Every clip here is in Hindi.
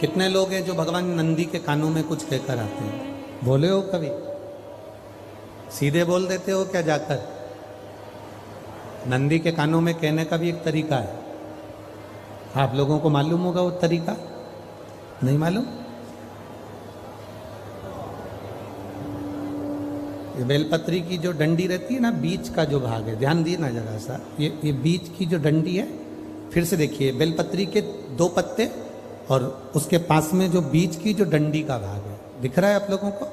कितने लोग हैं जो भगवान नंदी के कानों में कुछ कहकर आते हैं? बोले हो कभी? सीधे बोल देते हो क्या जाकर? नंदी के कानों में कहने का भी एक तरीका है। आप लोगों को मालूम होगा वो तरीका? नहीं मालूम? ये बेलपत्री की जो डंडी रहती है ना, बीच का जो भाग है, ध्यान दिए ना जरा सा, ये बीच की जो डंडी है, फिर से देखिए, बेलपत्री के 2 पत्ते और उसके पास में जो बीच की जो डंडी का भाग है, दिख रहा है आप लोगों को?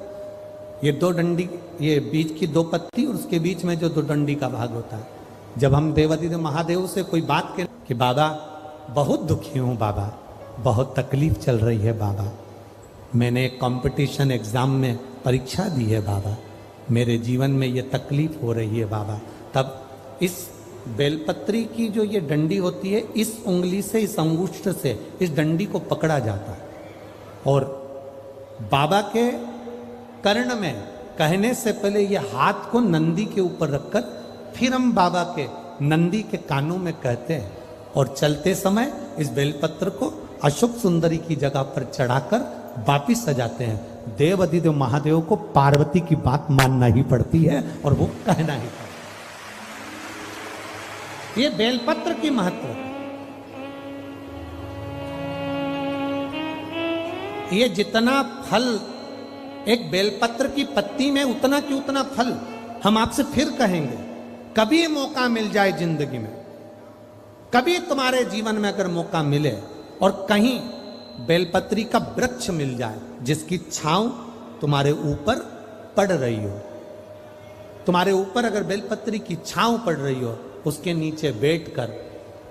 ये 2 डंडी, ये बीच की 2 पत्ती और उसके बीच में जो 2 डंडी का भाग होता है। जब हम देवादिदेव महादेव से कोई बात करें कि बाबा बहुत दुखी हूँ, बाबा बहुत तकलीफ चल रही है, बाबा मैंने एक कंपटीशन एग्जाम में परीक्षा दी है, बाबा मेरे जीवन में ये तकलीफ हो रही है, बाबा, तब इस बेलपत्री की जो ये डंडी होती है, इस उंगली से, इस अंगुष्ठ से इस डंडी को पकड़ा जाता है और बाबा के कर्ण में कहने से पहले ये हाथ को नंदी के ऊपर रखकर फिर हम बाबा के नंदी के कानों में कहते हैं और चलते समय इस बेलपत्र को अशोक सुंदरी की जगह पर चढ़ाकर वापिस सजाते हैं। देव अधिदेव महादेव को पार्वती की बात मानना ही पड़ती है और वो कहना ही पड़ता है। ये बेलपत्र की महत्व, ये जितना फल एक बेलपत्र की पत्ती में, उतना की उतना फल। हम आपसे फिर कहेंगे, कभी मौका मिल जाए जिंदगी में, कभी तुम्हारे जीवन में अगर मौका मिले और कहीं बेलपत्री का वृक्ष मिल जाए जिसकी छांव तुम्हारे ऊपर पड़ रही हो, तुम्हारे ऊपर अगर बेलपत्री की छांव पड़ रही हो, उसके नीचे बैठकर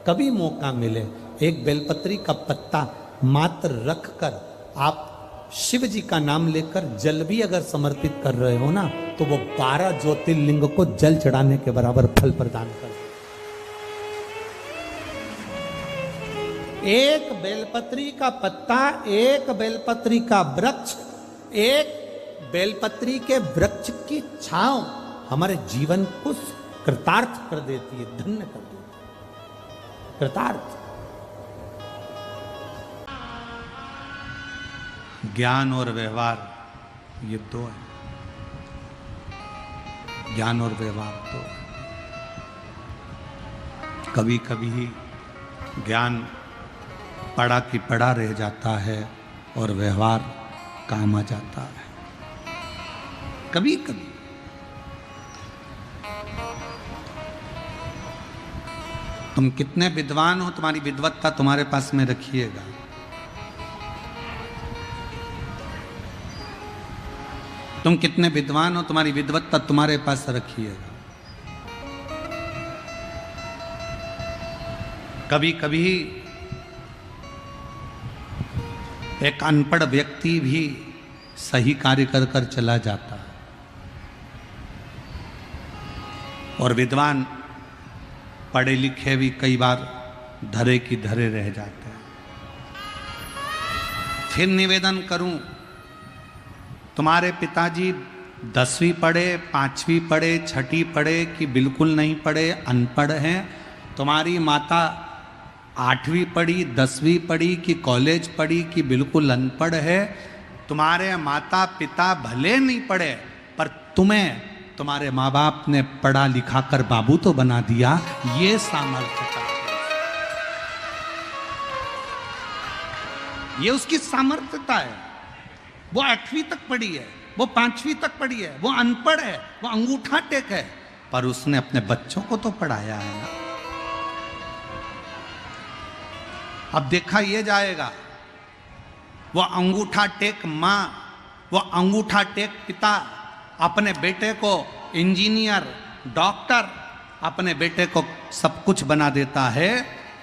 कभी मौका मिले, एक बेलपत्री का पत्ता मात्र रखकर आप शिव जी का नाम लेकर जल भी अगर समर्पित कर रहे हो ना, तो वो 12 ज्योतिर्लिंग को जल चढ़ाने के बराबर फल प्रदान कर। एक बेलपत्री का पत्ता, एक बेलपत्री का वृक्ष, एक बेलपत्री के वृक्ष की छांव हमारे जीवन को कृतार्थ कर देती है, धन्य कर देती है, कृतार्थ। ज्ञान और व्यवहार ये 2 है, ज्ञान और व्यवहार 2। कभी कभी ज्ञान पढ़ा कि पढ़ा रह जाता है और व्यवहार काम आ जाता है। कभी कभी तुम कितने विद्वान हो, तुम्हारी विद्वत्ता तुम्हारे पास में रखिएगा। तुम कितने विद्वान हो, तुम्हारी विद्वत्ता तुम्हारे पास रखिएगा। कभी कभी एक अनपढ़ व्यक्ति भी सही कार्य कर कर चला जाता है और विद्वान पढ़े लिखे भी कई बार धरे की धरे रह जाते हैं। फिर निवेदन करूं, तुम्हारे पिताजी 10वीं पढ़े, 5वीं पढ़े, 6ठी पढ़े कि बिल्कुल नहीं पढ़े, अनपढ़ हैं। तुम्हारी माता 8वीं पढ़ी, 10वीं पढ़ी कि कॉलेज पढ़ी कि बिल्कुल अनपढ़ है। तुम्हारे माता पिता भले नहीं पढ़े, पर तुम्हें तुम्हारे माँ बाप ने पढ़ा लिखा कर बाबू तो बना दिया। ये सामर्थ्यता है, ये उसकी सामर्थ्यता है। वो 8वीं तक पढ़ी है, वो 5वीं तक पढ़ी है, वो अनपढ़ है, वो अंगूठा टेक है, पर उसने अपने बच्चों को तो पढ़ाया है ना। अब देखा ये जाएगा, वो अंगूठा टेक माँ, वो अंगूठा टेक पिता अपने बेटे को इंजीनियर, डॉक्टर, अपने बेटे को सब कुछ बना देता है।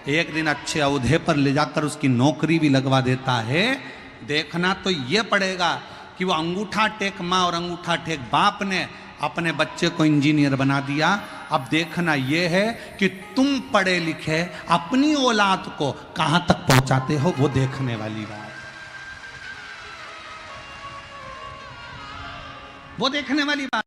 एक दिन अच्छे ओहदे पर ले जाकर उसकी नौकरी भी लगवा देता है। देखना तो ये पड़ेगा कि वो अंगूठा टेक माँ और अंगूठा टेक बाप ने अपने बच्चे को इंजीनियर बना दिया। अब देखना ये है कि तुम पढ़े लिखे अपनी औलाद को कहां तक पहुंचाते हो, वो देखने वाली बात, वो देखने वाली बात।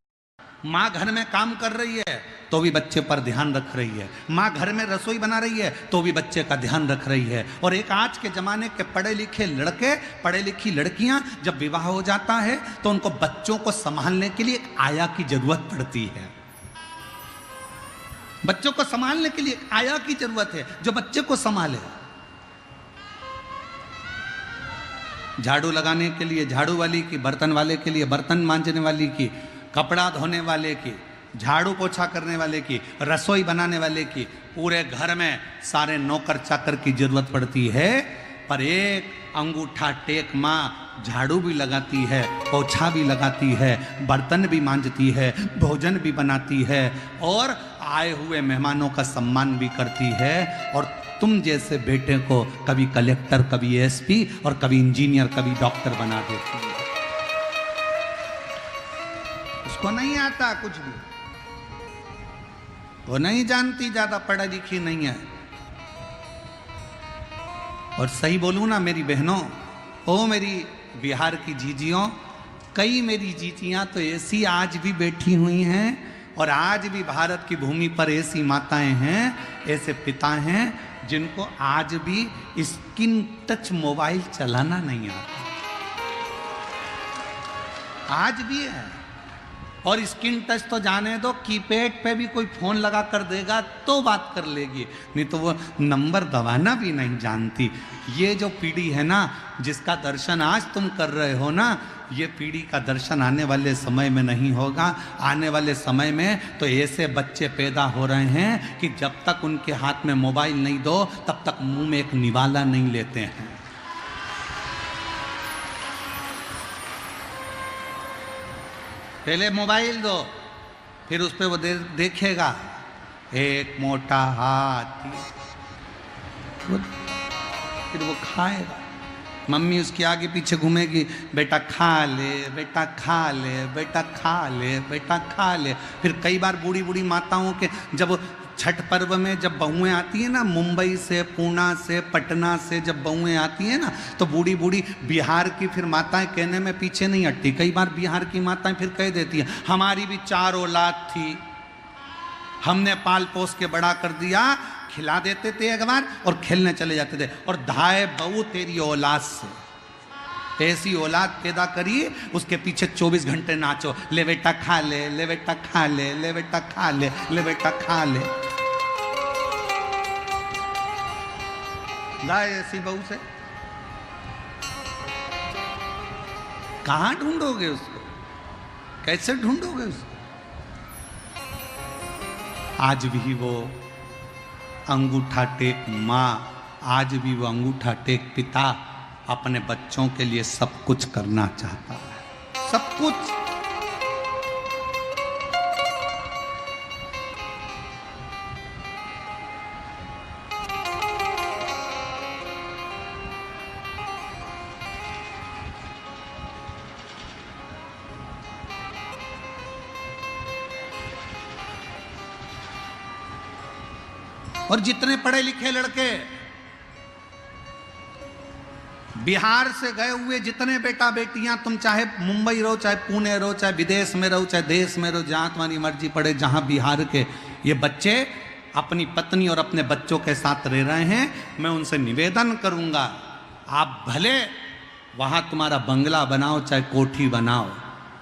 माँ घर में काम कर रही है तो तो भी बच्चे पर ध्यान रख रही है, माँ घर में रसोई बना रही है तो भी बच्चे का ध्यान रख रही है। और एक आज के जमाने के पढ़े लिखे लड़के, पढ़े लिखी लड़कियां जब विवाह हो जाता है तो उनको बच्चों को संभालने के लिए एक आया की जरूरत पड़ती है। बच्चों को संभालने के लिए एक आया की जरूरत है जो बच्चे को संभाले। झाड़ू लगाने के लिए झाड़ू वाली की, बर्तन वाले के लिए बर्तन मांजने वाली की, कपड़ा धोने वाले की, झाड़ू पोछा करने वाले की, रसोई बनाने वाले की, पूरे घर में सारे नौकर चाकर की जरूरत पड़ती है। पर एक अंगूठा टेक माँ झाड़ू भी लगाती है, पोछा भी लगाती है, बर्तन भी मांजती है, भोजन भी बनाती है और आए हुए मेहमानों का सम्मान भी करती है। और तुम जैसे बेटे को कभी कलेक्टर, कभी एसपी और कभी इंजीनियर, कभी डॉक्टर बना देती है। उसको नहीं आता कुछ भी, वो नहीं जानती, ज्यादा पढ़ा लिखी नहीं है। और सही बोलूं ना मेरी बहनों, ओ मेरी बिहार की जीजियों, कई मेरी जीजियां तो ऐसी आज भी बैठी हुई हैं और आज भी भारत की भूमि पर ऐसी माताएं हैं, ऐसे पिता हैं जिनको आज भी स्क्रीन टच मोबाइल चलाना नहीं आता। आज भी है। और स्क्रीन टच तो जाने दो, कीपैड पे भी कोई फोन लगा कर देगा तो बात कर लेगी, नहीं तो वो नंबर दबाना भी नहीं जानती। ये जो पीढ़ी है ना, जिसका दर्शन आज तुम कर रहे हो ना, ये पीढ़ी का दर्शन आने वाले समय में नहीं होगा। आने वाले समय में तो ऐसे बच्चे पैदा हो रहे हैं कि जब तक उनके हाथ में मोबाइल नहीं दो तब तक मुंह में एक निवाला नहीं लेते हैं। पहले मोबाइल दो, फिर उस पर वो देखेगा एक मोटा हाथी, फिर वो खाएगा। मम्मी उसके आगे पीछे घूमेगी, बेटा खा ले, बेटा खा ले, बेटा खा ले, बेटा खा ले। फिर कई बार बूढ़ी बूढ़ी माताओं के जब छठ पर्व में जब बहुएं आती हैं ना, मुंबई से, पूना से, पटना से जब बहुएं आती हैं ना, तो बूढ़ी बूढ़ी बिहार की फिर माताएं कहने में पीछे नहीं हटती। कई बार बिहार की माताएं फिर कह देती हैं, हमारी भी 4 औलाद थी, हमने पाल पोस के बड़ा कर दिया। खिला देते थे एक बार और खेलने चले जाते थे। और धाए बहू तेरी औलाद से, ऐसी औलाद पैदा करी, उसके पीछे 24 घंटे नाचो, ले बेटा खा ले, ले बेटा खा ले, ले बेटा खा ले, ले बेटा खा ले। लाए ऐसी बहू से कहां ढूंढोगे उसको, कैसे ढूंढोगे उसको? आज भी वो अंगूठा टेक माँ, आज भी वो अंगूठा टेक पिता अपने बच्चों के लिए सब कुछ करना चाहता है, सब कुछ। और जितने पढ़े लिखे लड़के बिहार से गए हुए, जितने बेटा बेटियां, तुम चाहे मुंबई रहो, चाहे पुणे रहो, चाहे विदेश में रहो, चाहे देश में रहो, जहां तुम्हारी मर्जी पड़े, जहां बिहार के ये बच्चे अपनी पत्नी और अपने बच्चों के साथ रह रहे हैं, मैं उनसे निवेदन करूंगा, आप भले वहां तुम्हारा बंगला बनाओ, चाहे कोठी बनाओ,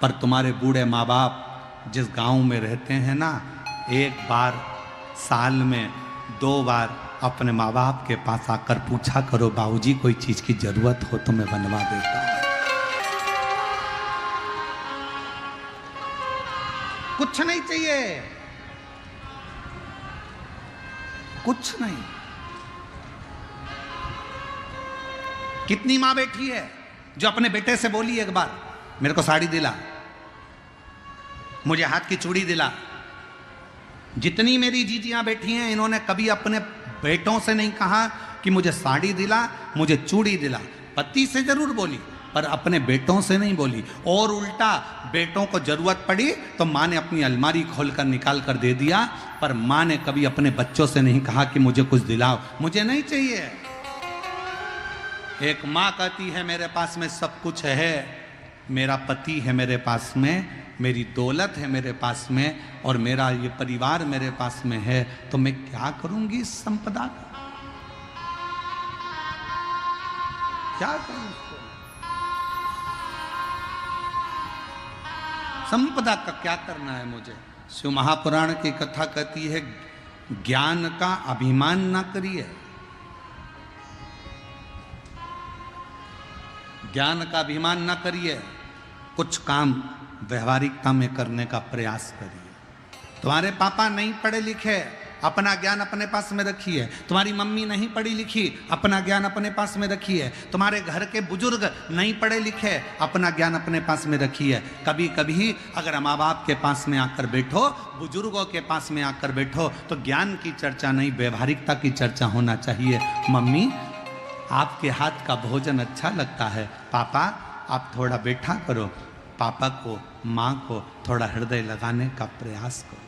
पर तुम्हारे बूढ़े माँ बाप जिस गांव में रहते हैं ना, एक बार साल में 2 बार अपने माँ बाप के पास आकर पूछा करो, बाबूजी कोई चीज की जरूरत हो तो मैं बनवा देता हूं। कुछ नहीं चाहिए, कुछ नहीं। कितनी माँ बैठी है जो अपने बेटे से बोली एक बार, मेरे को साड़ी दिला, मुझे हाथ की चूड़ी दिला। जितनी मेरी जीजियां बैठी हैं, इन्होंने कभी अपने बेटों से नहीं कहा कि मुझे साड़ी दिला, मुझे चूड़ी दिला। पति से जरूर बोली पर अपने बेटों से नहीं बोली। और उल्टा बेटों को जरूरत पड़ी तो माँ ने अपनी अलमारी खोलकर निकाल कर दे दिया, पर माँ ने कभी अपने बच्चों से नहीं कहा कि मुझे कुछ दिलाओ, मुझे नहीं चाहिए। एक माँ कहती है मेरे पास में सब कुछ है, मेरा पति है मेरे पास में, मेरी दौलत है मेरे पास में, और मेरा ये परिवार मेरे पास में है, तो मैं क्या करूंगी इस संपदा का? क्या करूं उसको? संपदा का क्या करना है मुझे? शिव महापुराण की कथा कहती है, ज्ञान का अभिमान ना करिए, ज्ञान का अभिमान ना करिए, कुछ काम व्यवहारिकता में करने का प्रयास करिए। तुम्हारे पापा नहीं पढ़े लिखे, अपना ज्ञान अपने पास में रखिए। तुम्हारी मम्मी नहीं पढ़ी लिखी, अपना ज्ञान अपने पास में रखिए। तुम्हारे घर के बुजुर्ग नहीं पढ़े लिखे, अपना ज्ञान अपने पास में रखिए। कभी कभी अगर माँ बाप के पास में आकर बैठो, बुजुर्गों के पास में आकर बैठो, तो ज्ञान की चर्चा नहीं, व्यवहारिकता की चर्चा होना चाहिए। मम्मी, आपके हाथ का भोजन अच्छा लगता है, पापा आप थोड़ा बैठा करो, पापा को माँ को थोड़ा हृदय लगाने का प्रयास करो,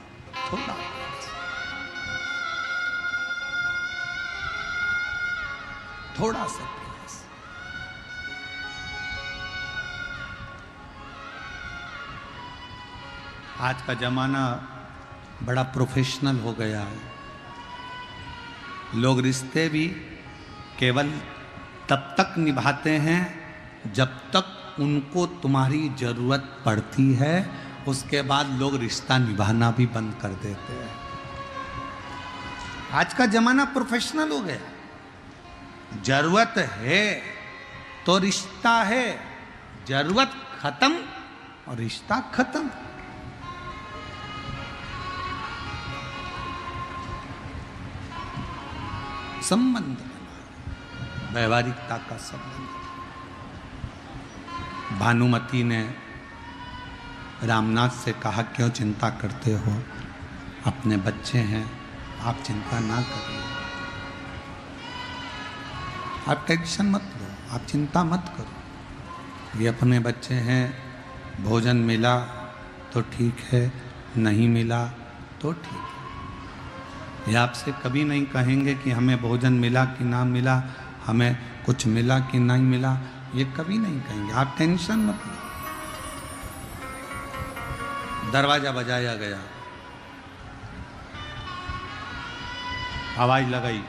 थोड़ा सा प्रयास। आज का जमाना बड़ा प्रोफेशनल हो गया है। लोग रिश्ते भी केवल तब तक निभाते हैं जब तक उनको तुम्हारी जरूरत पड़ती है, उसके बाद लोग रिश्ता निभाना भी बंद कर देते हैं। आज का जमाना प्रोफेशनल हो गया। जरूरत है तो रिश्ता है, जरूरत खत्म और रिश्ता खत्म। संबंध, व्यवहारिकता का संबंध। भानुमति ने रामनाथ से कहा, क्यों चिंता करते हो, अपने बच्चे हैं, आप चिंता ना करिए, आप टेंशन मत लो, आप चिंता मत करो। ये अपने बच्चे हैं, भोजन मिला तो ठीक है, नहीं मिला तो ठीक है। ये आपसे कभी नहीं कहेंगे कि हमें भोजन मिला कि ना मिला, हमें कुछ मिला कि नहीं मिला, ये कभी नहीं कहेंगे। आप टेंशन मत लो। दरवाजा बजाया गया, आवाज लगाई,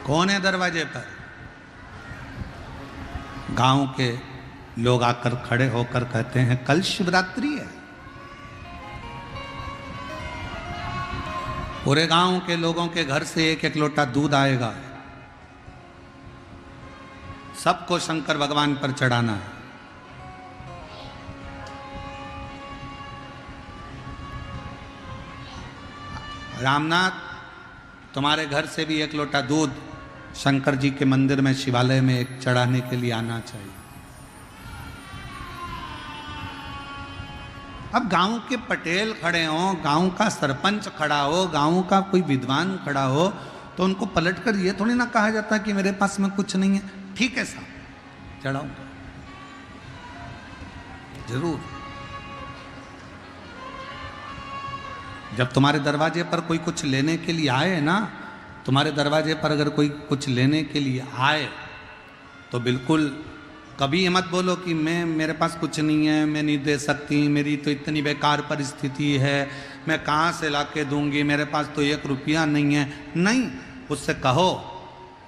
कौन है दरवाजे पर? गांव के लोग आकर खड़े होकर कहते हैं, कल शिवरात्रि है। पूरे गांव के लोगों के घर से एक एक लोटा दूध आएगा, सबको शंकर भगवान पर चढ़ाना है। रामनाथ, तुम्हारे घर से भी एक लोटा दूध शंकर जी के मंदिर में, शिवालय में एक चढ़ाने के लिए आना चाहिए। अब गांव के पटेल खड़े हों, गांव का सरपंच खड़ा हो, गांव का कोई विद्वान खड़ा हो, तो उनको पलटकर ये थोड़ी ना कहा जाता कि मेरे पास में कुछ नहीं है। ठीक है साहब, चढ़ाऊंगा जरूर। जब तुम्हारे दरवाजे पर कोई कुछ लेने के लिए आए ना, तुम्हारे दरवाजे पर अगर कोई कुछ लेने के लिए आए, तो बिल्कुल कभी ये मत बोलो कि मेरे पास कुछ नहीं है, मैं नहीं दे सकती, मेरी तो इतनी बेकार परिस्थिति है, मैं कहाँ से लाके दूंगी, मेरे पास तो 1 रुपया नहीं है। नहीं, उससे कहो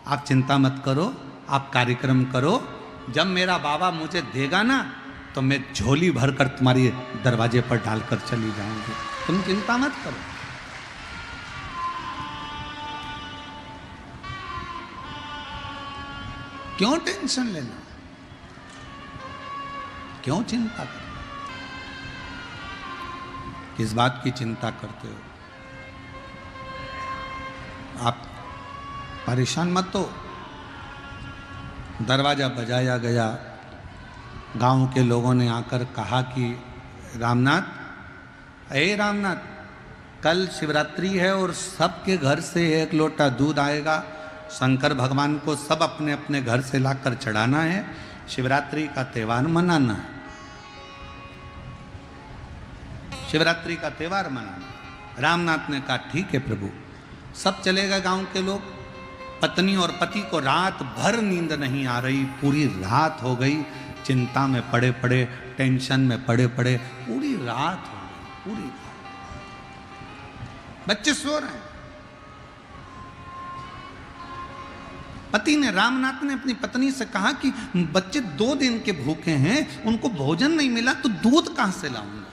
आप चिंता मत करो, आप कार्यक्रम करो, जब मेरा बाबा मुझे देगा ना, तो मैं झोली भरकर तुम्हारे दरवाजे पर डालकर चली जाऊंगी, तुम चिंता मत करो। क्यों टेंशन लेना, क्यों चिंता करना? किस बात की चिंता करते हो? आप परेशान मत हो। दरवाजा बजाया गया, गांव के लोगों ने आकर कहा कि रामनाथ, अरे रामनाथ, कल शिवरात्रि है और सबके घर से 1 लोटा दूध आएगा, शंकर भगवान को सब अपने अपने घर से लाकर चढ़ाना है, शिवरात्रि का त्यौहार मनाना है, शिवरात्रि का त्यौहार मनाना। रामनाथ ने कहा, ठीक है प्रभु। सब चले गए गांव के लोग, पत्नी और पति को रात भर नींद नहीं आ रही, पूरी रात हो गई चिंता में पड़े पड़े, टेंशन में पड़े पड़े, पूरी रात हो गई, पूरी रात। बच्चे सो रहे हैं। पति ने, रामनाथ ने अपनी पत्नी से कहा कि बच्चे 2 दिन के भूखे हैं, उनको भोजन नहीं मिला तो दूध कहां से लाऊंगा।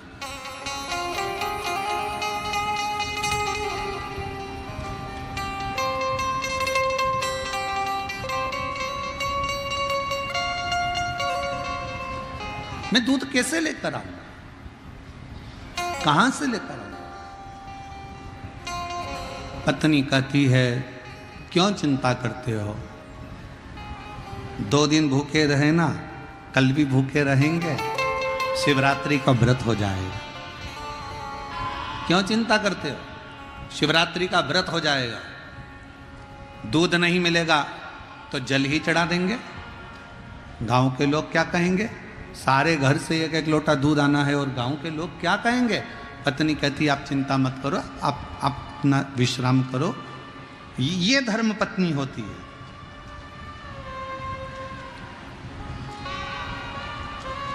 मैं दूध कैसे लेकर आऊंगा, कहां से लेकर आऊंगा। पत्नी कहती है क्यों चिंता करते हो, 2 दिन भूखे रहे ना, कल भी भूखे रहेंगे, शिवरात्रि का व्रत हो जाएगा। क्यों चिंता करते हो, शिवरात्रि का व्रत हो जाएगा। दूध नहीं मिलेगा तो जल ही चढ़ा देंगे। गांव के लोग क्या कहेंगे, सारे घर से 1-1 लोटा दूध आना है और गांव के लोग क्या कहेंगे। पत्नी कहती आप चिंता मत करो, आप अपना विश्राम करो। ये धर्म पत्नी होती है।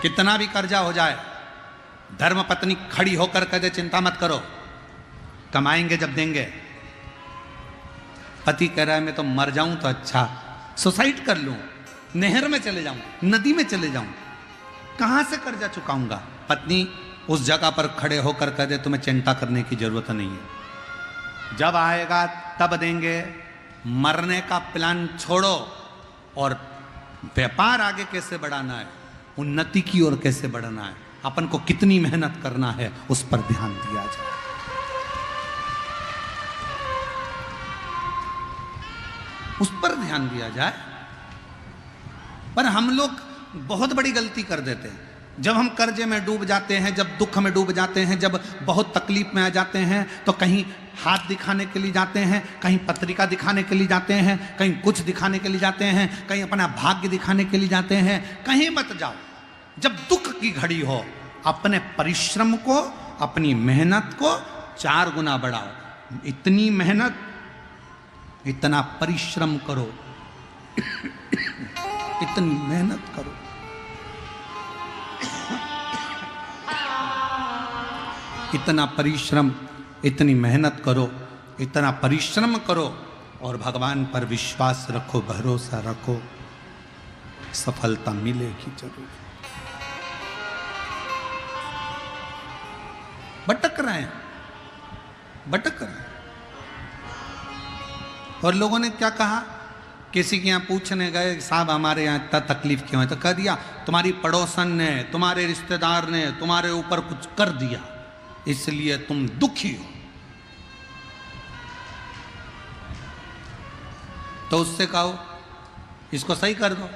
कितना भी कर्जा हो जाए, धर्म पत्नी खड़ी होकर कह दे चिंता मत करो, कमाएंगे जब देंगे। पति कह रहा है मैं तो मर जाऊं तो अच्छा, सुसाइड कर लूं, नहर में चले जाऊं, नदी में चले जाऊं, कहां से कर्जा चुकाऊंगा। पत्नी उस जगह पर खड़े होकर कह दे तुम्हें चिंता करने की जरूरत नहीं है, जब आएगा तब देंगे। मरने का प्लान छोड़ो और व्यापार आगे कैसे बढ़ाना है, उन्नति की ओर कैसे बढ़ना है, अपन को कितनी मेहनत करना है, उस पर ध्यान दिया जाए। उस पर ध्यान दिया जाए। पर हम लोग बहुत बड़ी गलती कर देते हैं। जब हम कर्जे में डूब जाते हैं, जब दुख में डूब जाते हैं, जब बहुत तकलीफ में आ जाते हैं, तो कहीं हाथ दिखाने के लिए जाते हैं, कहीं पत्रिका दिखाने के लिए जाते हैं, कहीं कुछ दिखाने के लिए जाते हैं, कहीं अपना भाग्य दिखाने के लिए जाते हैं। कहीं मत जाओ। जब दुख की घड़ी हो, अपने परिश्रम को, अपनी मेहनत को 4 गुना बढ़ाओ। इतनी मेहनत, इतना परिश्रम करो, इतनी मेहनत करो, इतना परिश्रम, इतनी मेहनत करो, इतना परिश्रम करो और भगवान पर विश्वास रखो, भरोसा रखो, सफलता मिलेगी जरूर। भटक रहे हैं, भटक रहे हैं। और लोगों ने क्या कहा, किसी के यहाँ पूछने गए साहब हमारे यहाँ इतना तकलीफ क्यों है, तो कह दिया तुम्हारी पड़ोसन ने, तुम्हारे रिश्तेदार ने तुम्हारे ऊपर कुछ कर दिया, इसलिए तुम दुखी हो। तो उससे कहो इसको सही कर दो।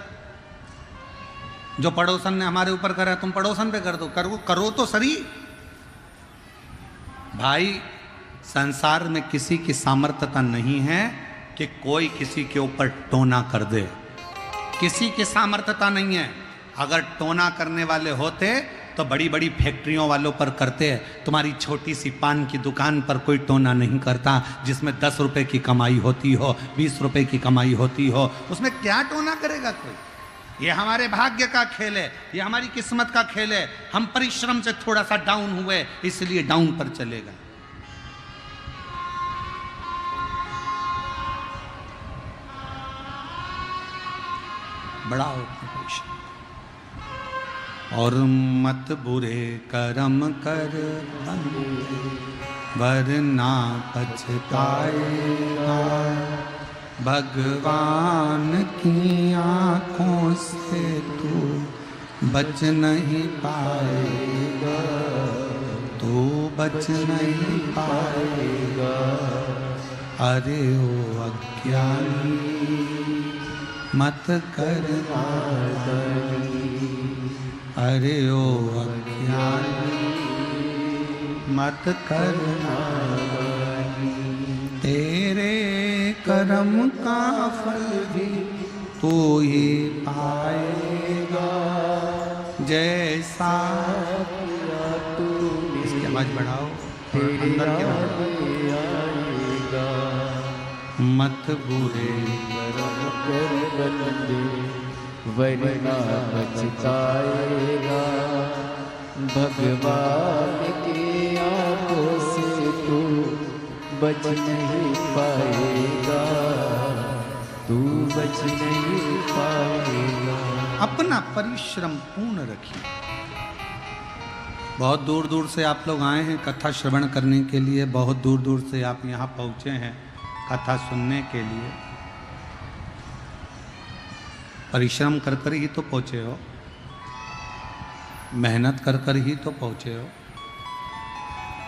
जो पड़ोसन ने हमारे ऊपर करा तुम पड़ोसन पे कर दो, करो तो सही। भाई संसार में किसी की सामर्थ्यता नहीं है कि कोई किसी के ऊपर टोना कर दे। किसी की सामर्थ्यता नहीं है। अगर टोना करने वाले होते तो बड़ी बड़ी फैक्ट्रियों वालों पर करते हैं। तुम्हारी छोटी सी पान की दुकान पर कोई टोना नहीं करता, जिसमें 10 रुपए की कमाई होती हो, 20 रुपए की कमाई होती हो, उसमें क्या टोना करेगा कोई। ये हमारे भाग्य का खेल है, ये हमारी किस्मत का खेल है। हम परिश्रम से थोड़ा सा डाउन हुए इसलिए डाउन पर चलेगा। बढ़ाओ परिश्रम और मत बुरे कर्म कर वरना पछताएगा। भगवान की आँखों से तू बच नहीं पाएगा, तू बच नहीं पाएगा। अरे ओ अज्ञानी मत कर नादानी, अरे ओ अज्ञानी मत कर नादानी। तेरे कर्म का फल भी तू ही पाएगा, जैसा तू। इसकी आवाज बढ़ाओ, अंदर की आवाज। मत बुरे कर्म कर बंदे वरना पछताएगा। भगवान की आंखों से तू बच नहीं पाएगा, तू बच नहीं पाएगा। अपना परिश्रम पूर्ण रखिए। बहुत दूर दूर से आप लोग आए हैं कथा श्रवण करने के लिए, बहुत दूर दूर से आप यहाँ पहुँचे हैं कथा सुनने के लिए। परिश्रम कर कर ही तो पहुँचे हो, मेहनत कर कर ही तो पहुँचे हो।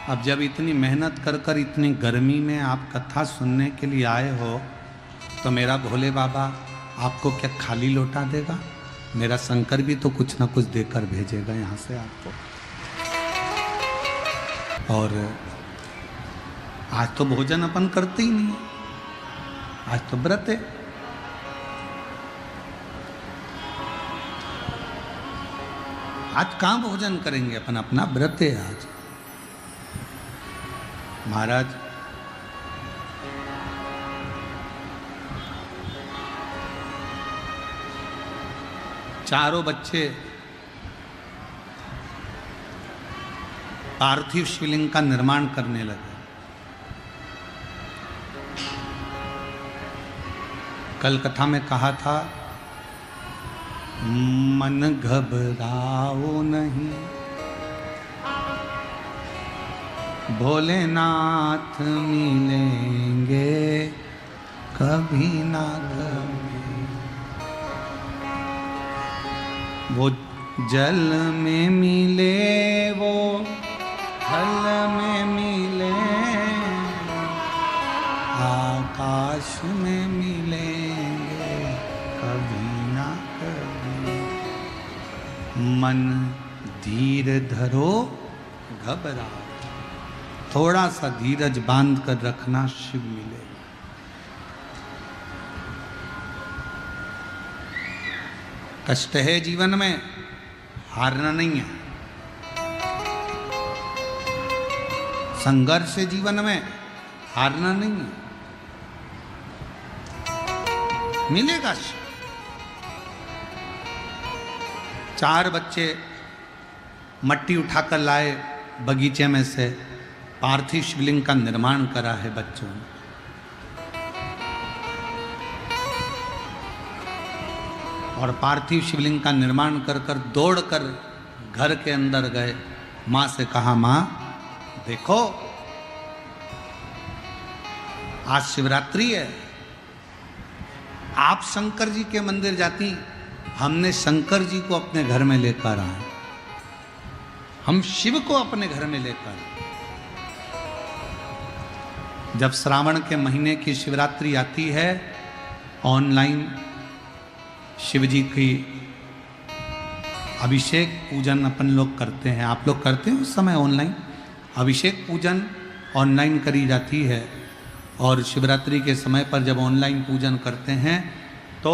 अब जब इतनी मेहनत कर कर इतनी गर्मी में आप कथा सुनने के लिए आए हो, तो मेरा भोले बाबा आपको क्या खाली लौटा देगा? मेरा शंकर भी तो कुछ ना कुछ देकर भेजेगा यहाँ से आपको। और आज तो भोजन अपन करते ही नहीं, आज तो व्रत है। आज कहाँ भोजन करेंगे अपन, अपना व्रत है आज। महाराज चारों बच्चे पार्थिव शिवलिंग का निर्माण करने लगे। कल कथा में कहा था, मन घबराओ नहीं, भोलेनाथ मिलेंगे कभी ना कभी। वो जल में मिले, वो फल में मिले, आकाश में मिलेंगे कभी ना कभी। मन धीर धरो, घबराओ। थोड़ा सा धीरज बांध कर रखना, शिव मिलेगा। कष्ट है जीवन में, हारना नहीं है। संघर्ष है जीवन में, हारना नहीं है। मिलेगा। चार बच्चे मट्टी उठाकर लाए बगीचे में से, पार्थिव शिवलिंग का निर्माण करा है बच्चों ने। और पार्थिव शिवलिंग का निर्माण कर कर दौड़कर घर के अंदर गए। माँ से कहा, माँ देखो आज शिवरात्रि है, आप शंकर जी के मंदिर जाती, हमने शंकर जी को अपने घर में लेकर आए, हम शिव को अपने घर में लेकर आए। जब श्रावण के महीने की शिवरात्रि आती है, ऑनलाइन शिव जी की अभिषेक पूजन अपन लोग करते हैं। आप लोग करते हैं उस समय ऑनलाइन अभिषेक पूजन ऑनलाइन करी जाती है। और शिवरात्रि के समय पर जब ऑनलाइन पूजन करते हैं तो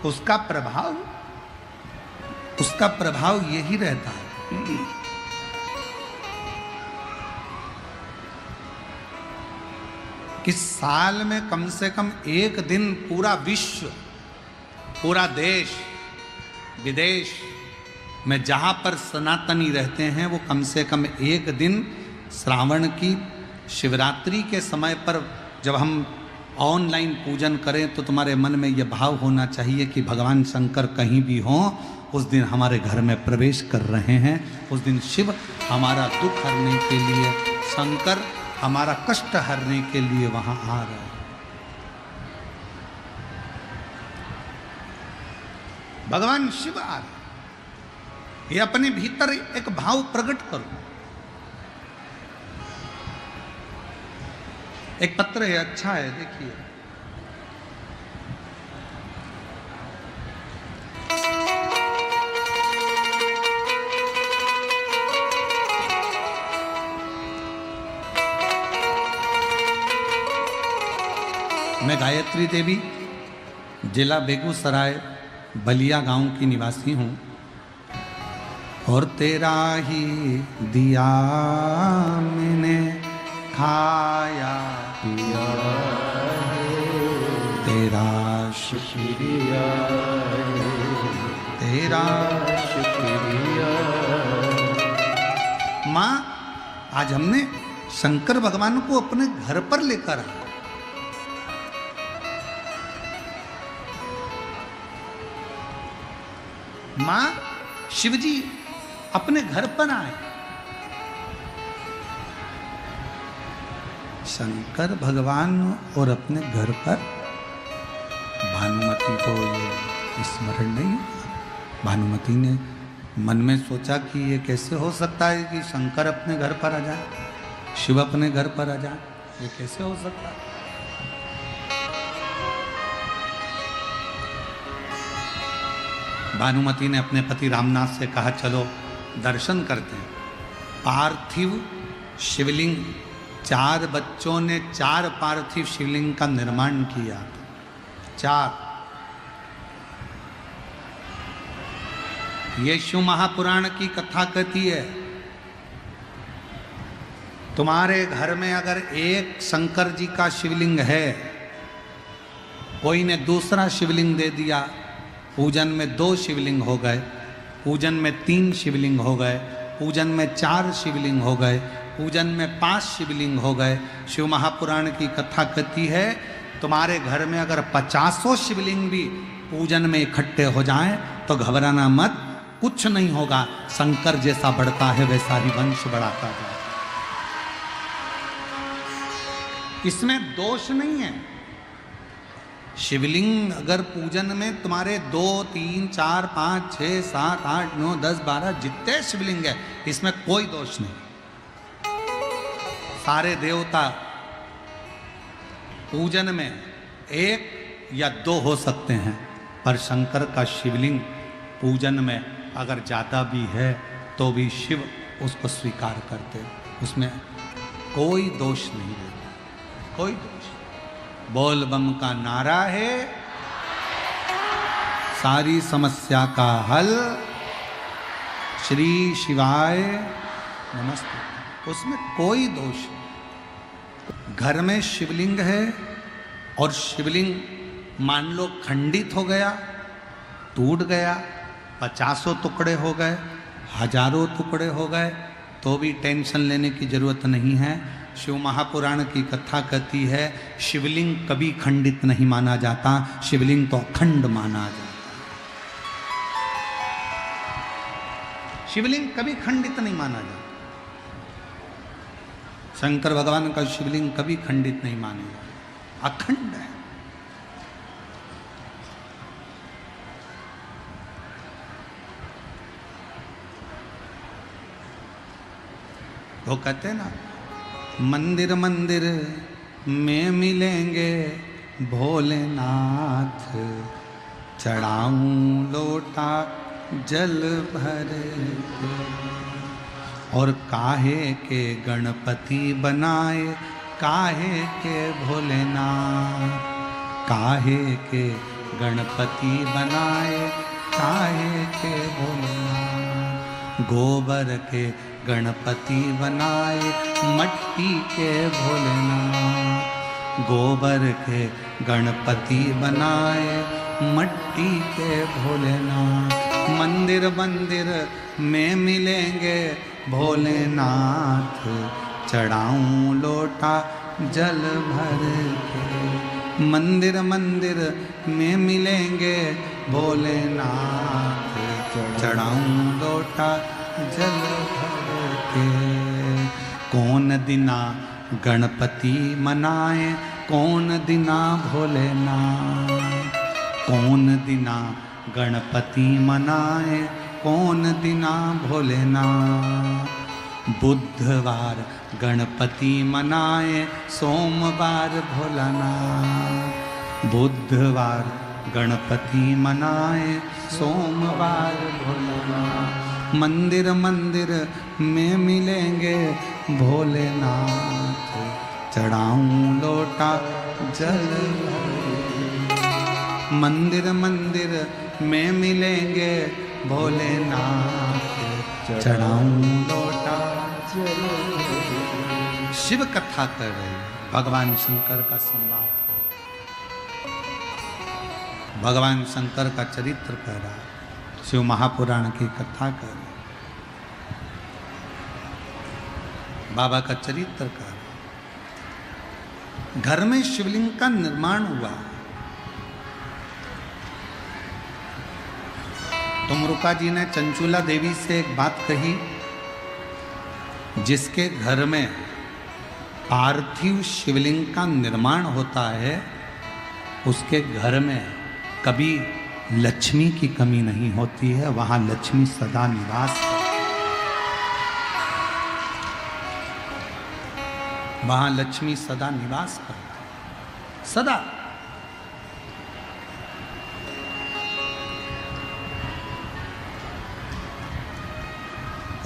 उसका प्रभाव यही रहता है कि साल में कम से कम एक दिन पूरा विश्व, पूरा देश विदेश में जहाँ पर सनातनी रहते हैं, वो कम से कम एक दिन श्रावण की शिवरात्रि के समय पर जब हम ऑनलाइन पूजन करें तो तुम्हारे मन में यह भाव होना चाहिए कि भगवान शंकर कहीं भी हों, उस दिन हमारे घर में प्रवेश कर रहे हैं। उस दिन शिव हमारा दुख हरने के लिए, शंकर हमारा कष्ट हरने के लिए वहाँ आ रहे हैं। भगवान शिव आ रहे, ये अपने भीतर एक भाव प्रकट करो। एक पत्र है, अच्छा है, देखिए। मैं गायत्री देवी, जिला बेगूसराय, बलिया गांव की निवासी हूँ और तेरा ही दिया मैंने खाया पिया है, तेरा शुक्रिया तेरा शुक्रिया। माँ आज हमने शंकर भगवान को अपने घर पर लेकर आए। माँ शिवजी अपने घर पर आए। शंकर भगवान और अपने घर पर। भानुमति को ये स्मरण नहीं। भानुमति ने मन में सोचा कि ये कैसे हो सकता है कि शंकर अपने घर पर आ जाए, शिव अपने घर पर आ जाए, ये कैसे हो सकता है। भानुमति ने अपने पति रामनाथ से कहा चलो दर्शन करते हैं। पार्थिव शिवलिंग, 4 बच्चों ने 4 पार्थिव शिवलिंग का निर्माण किया। 4। ये शिव महापुराण की कथा कहती है तुम्हारे घर में अगर एक शंकर जी का शिवलिंग है, कोई ने दूसरा शिवलिंग दे दिया, पूजन में 2 शिवलिंग हो गए, पूजन में 3 शिवलिंग हो गए, पूजन में 4 शिवलिंग हो गए, पूजन में 5 शिवलिंग हो गए। शिव महापुराण की कथा कहती है तुम्हारे घर में अगर 50 शिवलिंग भी पूजन में इकट्ठे हो जाएं तो घबराना मत, कुछ नहीं होगा। शंकर जैसा बढ़ता है वैसा ही वंश बढ़ाता है। इसमें दोष नहीं है। शिवलिंग अगर पूजन में तुम्हारे 2, 3, 4, 5, 6, 7, 8, 9, 10, 12 जितने शिवलिंग है, इसमें कोई दोष नहीं। सारे देवता पूजन में 1 या 2 हो सकते हैं, पर शंकर का शिवलिंग पूजन में अगर ज़्यादा भी है तो भी शिव उसको स्वीकार करते, उसमें कोई दोष नहीं है, कोई दोष। बोल बम का नारा है, सारी समस्या का हल, श्री शिवाय नमस्ते, उसमें कोई दोष नहीं। घर में शिवलिंग है और शिवलिंग मान लो खंडित हो गया, टूट गया, 50 टुकड़े हो गए, 1000 टुकड़े हो गए, तो भी टेंशन लेने की जरूरत नहीं है। शिव महापुराण की कथा कहती है शिवलिंग कभी खंडित नहीं माना जाता, शिवलिंग तो अखंड माना जाता। शिवलिंग कभी खंडित नहीं माना जाता। शंकर भगवान का शिवलिंग कभी खंडित नहीं माने जाता, अखंड है। वो कहते हैं ना, मंदिर मंदिर में मिलेंगे भोलेनाथ, चढ़ाऊं लोटा जल भर के, और काहे के गणपति बनाए, काहे के भोलेनाथ, काहे के गणपति बनाए, काहे के भोलेनाथ, गोबर के गणपति बनाए, मट्टी के भोलेनाथ, गोबर के गणपति बनाए, मट्टी के भोलेनाथ। मंदिर मंदिर में मिलेंगे भोलेनाथ, चढ़ाऊं लोटा जल भर के। मंदिर मंदिर में मिलेंगे भोलेनाथ, चढ़ाऊं लोटा जल भर के। कौन दिना गणपति मनाए, कौन दिना भोलेनाथ, कौन दिना गणपति मनाए, कौन दिना भोलेनाथ। बुधवार गणपति मनाए, सोमवार भोलानाथ, बुधवार गणपति मनाए, सोमवार भोलानाथ। मंदिर मंदिर में मिलेंगे भोलेनाथ, चढ़ाऊं लोटा जल भर। मंदिर मंदिर में मिलेंगे भोलेनाथ, चढ़ाऊं लोटा जल भर। शिव कथा कर रहे हैं, भगवान शंकर का संवाद। भगवान शंकर का चरित्र कह रहा है, शिव महापुराण की कथा कह रहा है, बाबा का चरित्र कह रहा है। घर में शिवलिंग का निर्माण हुआ। तुमरुका जी ने चंचूला देवी से एक बात कही, जिसके घर में पार्थिव शिवलिंग का निर्माण होता है उसके घर में कभी लक्ष्मी की कमी नहीं होती है, वहां लक्ष्मी सदा निवास करती है। वहां लक्ष्मी सदा निवास करती है, सदा।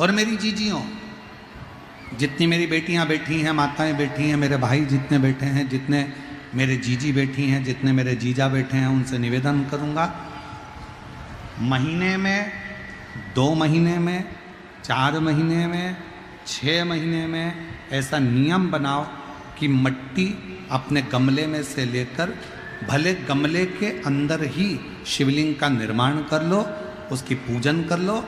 और मेरी जीजियों, जितनी मेरी बेटियां बैठी हैं, माताएं बैठी हैं, मेरे भाई जितने बैठे हैं, जितने मेरे जीजी बैठी हैं, जितने मेरे जीजा बैठे हैं, उनसे निवेदन करूंगा, महीने में, 2 महीने में, 4 महीने में, 6 महीने में ऐसा नियम बनाओ कि मिट्टी अपने गमले में से लेकर, भले गमले के अंदर ही शिवलिंग का निर्माण कर लो, उसकी पूजन कर लो,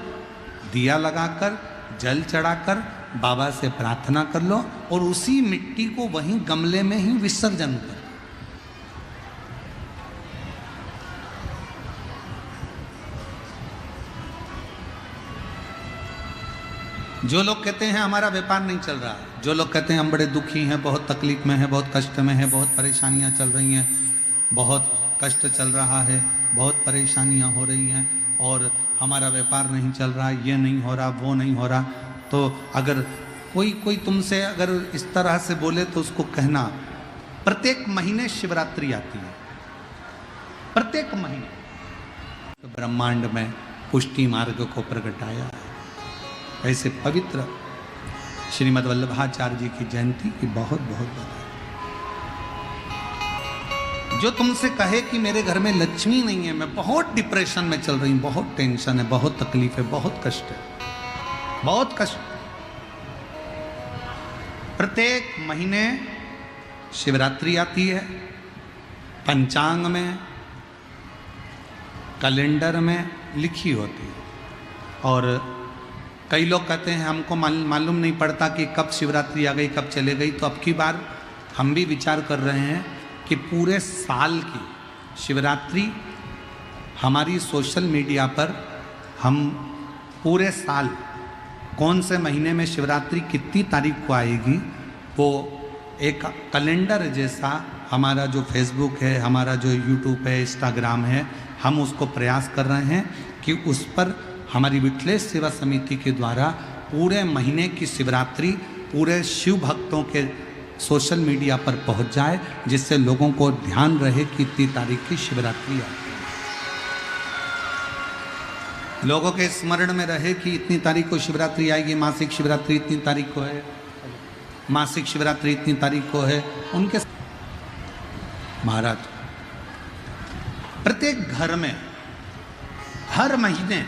दिया लगाकर, जल चढ़ाकर बाबा से प्रार्थना कर लो और उसी मिट्टी को वहीं गमले में ही विसर्जन कर। जो लोग कहते हैं हमारा व्यापार नहीं चल रहा, जो लोग कहते हैं हम बड़े दुखी हैं, बहुत तकलीफ में हैं, बहुत कष्ट में हैं, बहुत परेशानियां चल रही हैं, बहुत कष्ट चल रहा है, बहुत परेशानियां हो रही हैं और हमारा व्यापार नहीं चल रहा, ये नहीं हो रहा, वो नहीं हो रहा, तो अगर कोई तुमसे अगर इस तरह से बोले तो उसको कहना, प्रत्येक महीने शिवरात्रि आती है, प्रत्येक महीने। तो ब्रह्मांड में पुष्टि मार्ग को प्रगटाया है। ऐसे पवित्र श्रीमद् वल्लभाचार्य जी की जयंती की बहुत बहुत बधाई। जो तुमसे कहे कि मेरे घर में लक्ष्मी नहीं है, मैं बहुत डिप्रेशन में चल रही हूं, बहुत टेंशन है, बहुत तकलीफ है, बहुत कष्ट है, बहुत कष्ट। प्रत्येक महीने शिवरात्रि आती है, पंचांग में, कैलेंडर में लिखी होती है। और कई लोग कहते हैं हमको मालूम नहीं पड़ता कि कब शिवरात्रि आ गई, कब चले गई। तो अब की बार हम भी विचार कर रहे हैं कि पूरे साल की शिवरात्रि हमारी सोशल मीडिया पर हम पूरे साल कौन से महीने में शिवरात्रि कितनी तारीख को आएगी, वो एक कैलेंडर जैसा हमारा जो फेसबुक है, हमारा जो यूट्यूब है, इंस्टाग्राम है, हम उसको प्रयास कर रहे हैं कि उस पर हमारी विठलेश सेवा समिति के द्वारा पूरे महीने की शिवरात्रि पूरे शिव भक्तों के सोशल मीडिया पर पहुंच जाए, जिससे लोगों को ध्यान रहे कि इतनी तारीख की शिवरात्रि आती है, लोगों के स्मरण में रहे कि इतनी तारीख को शिवरात्रि आएगी, मासिक शिवरात्रि इतनी तारीख को है, मासिक शिवरात्रि इतनी तारीख को है। उनके महाराज प्रत्येक घर में हर महीने,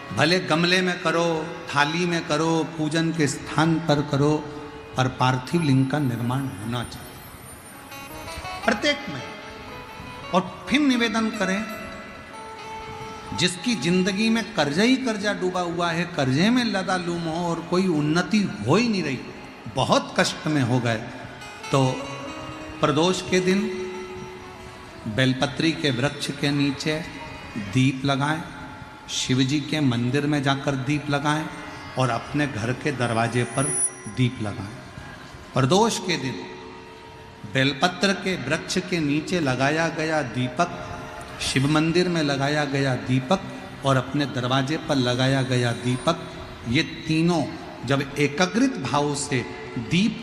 भले गमले में करो, थाली में करो, पूजन के स्थान पर करो, पर पार्थिव लिंग का निर्माण होना चाहिए प्रत्येक में। और फिर निवेदन करें, जिसकी जिंदगी में कर्जा ही कर्जा डूबा हुआ है, कर्जे में लदा लूम हो और कोई उन्नति हो ही नहीं रही, बहुत कष्ट में हो गए, तो प्रदोष के दिन बेलपत्री के वृक्ष के नीचे दीप लगाएं, शिव जी के मंदिर में जाकर दीप लगाएं और अपने घर के दरवाजे पर दीप लगाएं। प्रदोष के दिन बेलपत्र के वृक्ष के नीचे लगाया गया दीपक, शिव मंदिर में लगाया गया दीपक और अपने दरवाजे पर लगाया गया दीपक, ये तीनों जब एकाग्रित भाव से दीप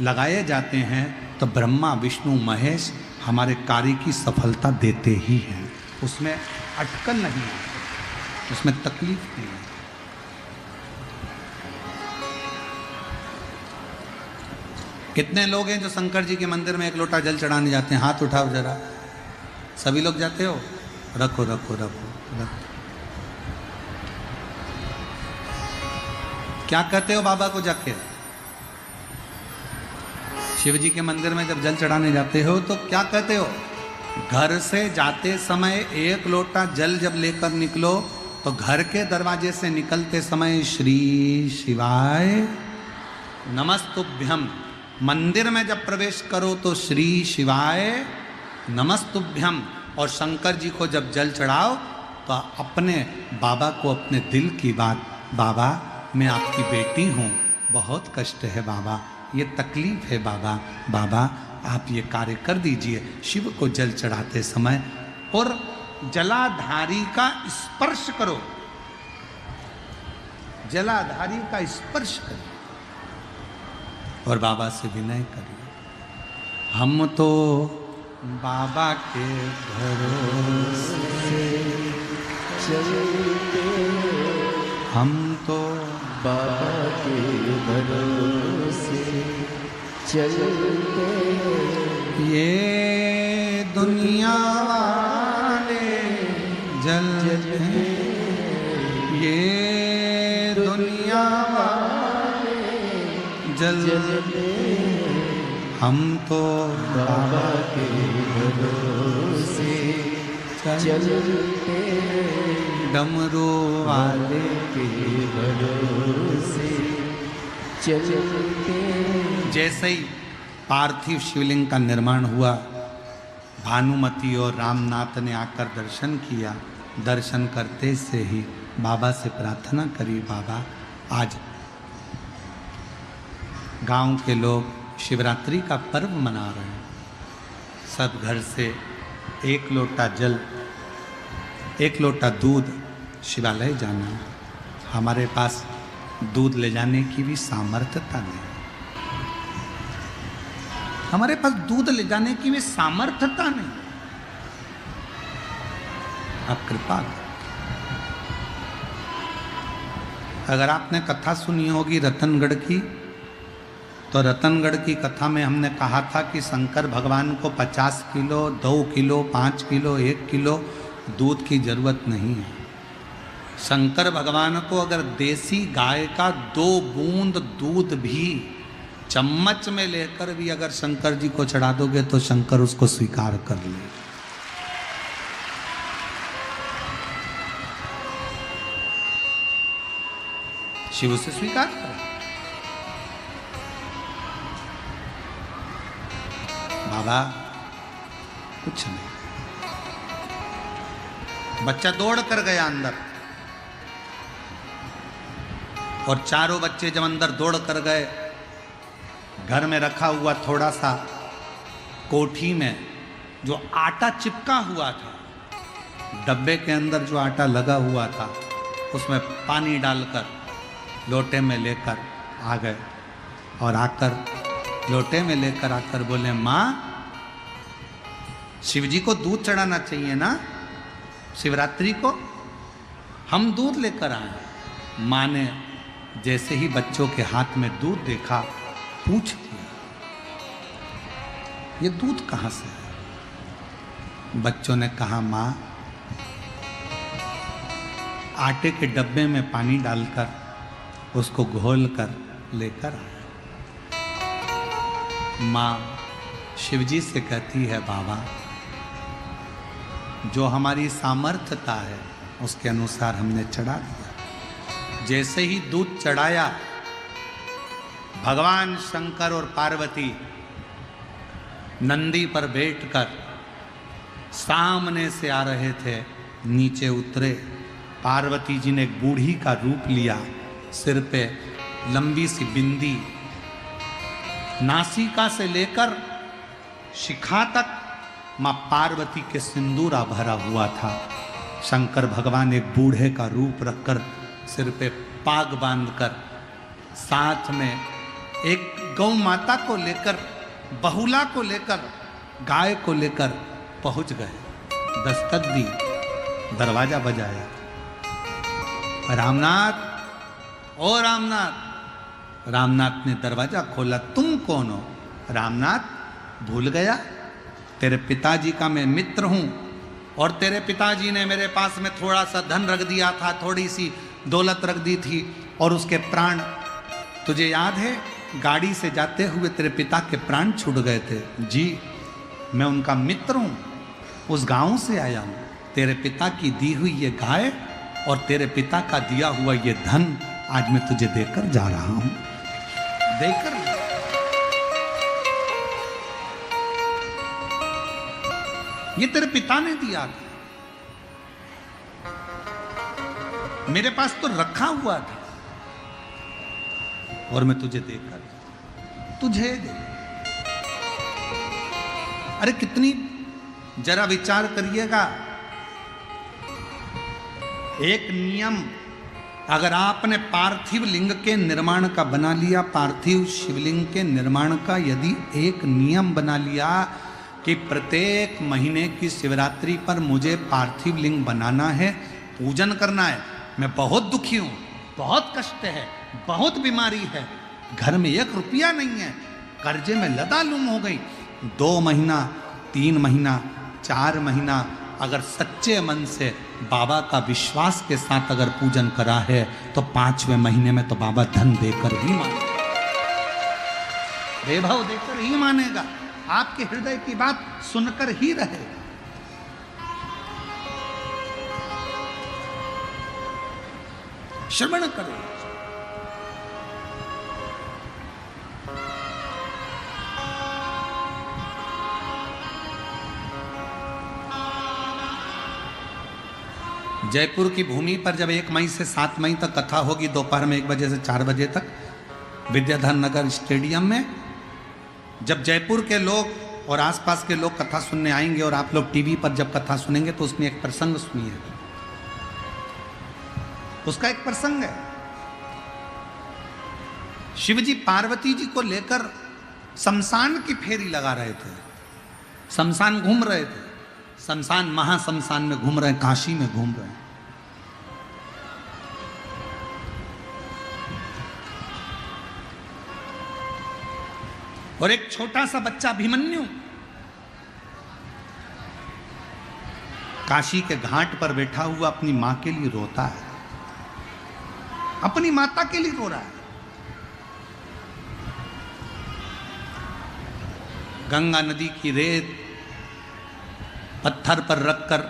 लगाए जाते हैं तो ब्रह्मा विष्णु महेश हमारे कार्य की सफलता देते ही हैं, उसमें अटकल नहीं है, उसमें तकलीफ नहीं है। कितने लोग हैं जो शंकर जी के मंदिर में एक लोटा जल चढ़ाने जाते हैं? हाथ उठाओ जरा, सभी लोग जाते हो? रखो रखो रखो रखो। क्या कहते हो बाबा को जाके? शिव जी के मंदिर में जब जल चढ़ाने जाते हो तो क्या कहते हो? घर से जाते समय एक लोटा जल जब लेकर निकलो तो घर के दरवाजे से निकलते समय श्री शिवाय नमस्तुभ्यम। मंदिर में जब प्रवेश करो तो श्री शिवाय नमस्तुभ्यम। और शंकर जी को जब जल चढ़ाओ तो अपने बाबा को अपने दिल की बात, बाबा मैं आपकी बेटी हूँ, बहुत कष्ट है बाबा, ये तकलीफ है बाबा, बाबा आप ये कार्य कर दीजिए। शिव को जल चढ़ाते समय और जलाधारी का स्पर्श करो, जलाधारी का स्पर्श करो और बाबा से विनय करिए। हम तो बाबा के भरोसे चलते, हम तो बाबा के भरोसे चलते, ये दुनिया वाले जलते, ये दुनिया वाले जलते, हम तो बाबा के भरोसे चलते, डमरू वाले के भरोसे चलते। जैसे ही पार्थिव शिवलिंग का निर्माण हुआ, भानुमति और रामनाथ ने आकर दर्शन किया। दर्शन करते से ही बाबा से प्रार्थना करी, बाबा आज गांव के लोग शिवरात्रि का पर्व मना रहे हैं, सब घर से एक लोटा जल, एक लोटा दूध शिवालय जाना है। हमारे पास दूध ले जाने की भी सामर्थ्यता नहीं, हमारे पास दूध ले जाने की भी सामर्थ्यता नहीं। आप कृपा करें। अगर आपने कथा सुनी होगी रतनगढ़ की, तो रतनगढ़ की कथा में हमने कहा था कि शंकर भगवान को 50 किलो, 2 किलो, 5 किलो, 1 किलो दूध की जरूरत नहीं है। शंकर भगवान को अगर देसी गाय का 2 बूंद दूध भी चम्मच में लेकर भी अगर शंकर जी को चढ़ा दोगे तो शंकर उसको स्वीकार कर ले। शिव उसे स्वीकार करे। बाबा कुछ नहीं। बच्चा दौड़ कर गया अंदर, और चारों बच्चे जब अंदर दौड़ कर गए, घर में रखा हुआ थोड़ा सा कोठी में जो आटा चिपका हुआ था, डब्बे के अंदर जो आटा लगा हुआ था, उसमें पानी डालकर लोटे में लेकर आ गए। और आकर लोटे में लेकर आकर बोले, माँ शिव जी को दूध चढ़ाना चाहिए ना शिवरात्रि को, हम दूध लेकर आए। माँ ने जैसे ही बच्चों के हाथ में दूध देखा, पूछ दिया, ये दूध कहाँ से है? बच्चों ने कहा, माँ आटे के डब्बे में पानी डालकर उसको घोल कर लेकर आए। माँ शिवजी से कहती है, बाबा जो हमारी सामर्थ्यता है उसके अनुसार हमने चढ़ा दिया। जैसे ही दूध चढ़ाया, भगवान शंकर और पार्वती नंदी पर बैठकर सामने से आ रहे थे, नीचे उतरे। पार्वती जी ने एक बूढ़ी का रूप लिया, सिर पे लंबी सी बिंदी, नासिका से लेकर शिखा तक मां पार्वती के सिंदूरा भरा हुआ था। शंकर भगवान एक बूढ़े का रूप रखकर, सिर पे पाग बांधकर, साथ में एक गौ माता को लेकर, बहुला को लेकर, गाय को लेकर पहुंच गए। दस्तक दी, दरवाजा बजाया, रामनाथ, ओ रामनाथ। रामनाथ ने दरवाजा खोला। तुम कौन हो? रामनाथ भूल गया, तेरे पिताजी का मैं मित्र हूं, और तेरे पिताजी ने मेरे पास में थोड़ा सा धन रख दिया था, थोड़ी सी दौलत रख दी थी, और उसके प्राण तुझे याद है? गाड़ी से जाते हुए तेरे पिता के प्राण छूट गए थे। जी मैं उनका मित्र हूं। उस गांव से आया हूं। तेरे पिता की दी हुई ये गाय और तेरे पिता का दिया हुआ ये धन आज मैं तुझे देकर जा रहा हूं। देकर ये तेरे पिता ने दिया था, मेरे पास तो रखा हुआ था और मैं तुझे देकर तुझे दे। अरे कितनी, जरा विचार करिएगा। एक नियम अगर आपने पार्थिव लिंग के निर्माण का बना लिया, पार्थिव शिवलिंग के निर्माण का यदि एक नियम बना लिया कि प्रत्येक महीने की शिवरात्रि पर मुझे पार्थिव लिंग बनाना है, पूजन करना है। मैं बहुत दुखी हूं, बहुत कष्ट है, बहुत बीमारी है, घर में 1 रुपया नहीं है, कर्जे में लदालूम हो गई। 2 महीना, 3 महीना, 4 महीना अगर सच्चे मन से बाबा का विश्वास के साथ अगर पूजन करा है तो 5वें महीने में तो बाबा धन देकर ही मानेगा, वैभव देकर ही मानेगा, आपके हृदय की बात सुनकर ही रहेगा। श्रवण करो। जयपुर की भूमि पर जब 1 मई से 7 मई तक कथा होगी, दोपहर में 1 बजे से 4 बजे तक विद्याधर नगर स्टेडियम में, जब जयपुर के लोग और आसपास के लोग कथा सुनने आएंगे और आप लोग टीवी पर जब कथा सुनेंगे तो उसमें एक प्रसंग सुनिएगा। उसका एक प्रसंग है, शिवजी पार्वती जी को लेकर शमशान की फेरी लगा रहे थे, शमशान घूम रहे थे, शमशान महाशमशान में घूम रहे हैं, काशी में घूम रहे हैं। और एक छोटा सा बच्चा अभिमन्यु काशी के घाट पर बैठा हुआ अपनी मां के लिए रोता है, अपनी माता के लिए रो रहा है। गंगा नदी की रेत पत्थर पर रखकर